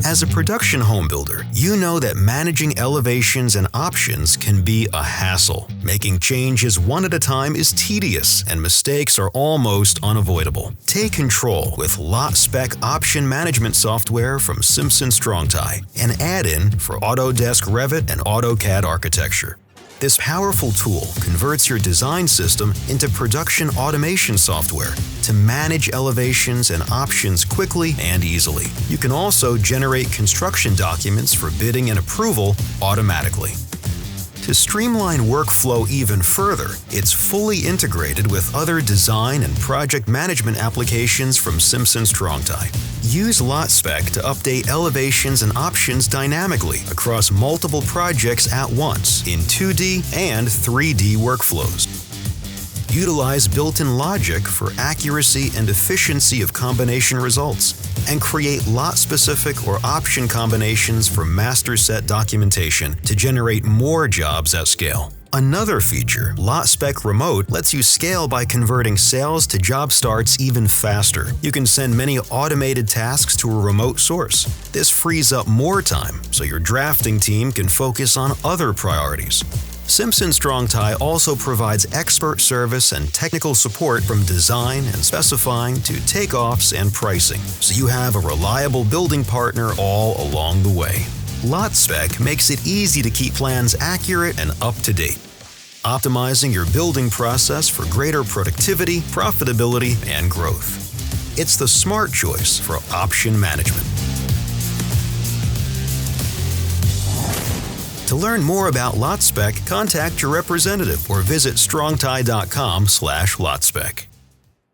As a production home builder, you know that managing elevations and options can be a hassle. Making changes one at a time is tedious, and mistakes are almost unavoidable. Take control with LotSpec option management software from Simpson Strong-Tie, an add-in for Autodesk Revit and AutoCAD Architecture. This powerful tool converts your design system into production automation software to manage elevations and options quickly and easily. You can also generate construction documents for bidding and approval automatically. To streamline workflow even further, it's fully integrated with other design and project management applications from Simpson Strong-Tie. Use LotSpec to update elevations and options dynamically across multiple projects at once in 2D and 3D workflows. Utilize built-in logic for accuracy and efficiency of combination results, and create lot-specific or option combinations for master set documentation to generate more jobs at scale. Another feature, LotSpec Remote, lets you scale by converting sales to job starts even faster. You can send many automated tasks to a remote source. This frees up more time, so your drafting team can focus on other priorities. Simpson Strong-Tie also provides expert service and technical support from design and specifying to takeoffs and pricing, so you have a reliable building partner all along the way. LotSpec makes it easy to keep plans accurate and up-to-date, optimizing your building process for greater productivity, profitability, and growth. It's the smart choice for option management. To learn more about LotSpec, contact your representative or visit strongtie.com/LotSpec.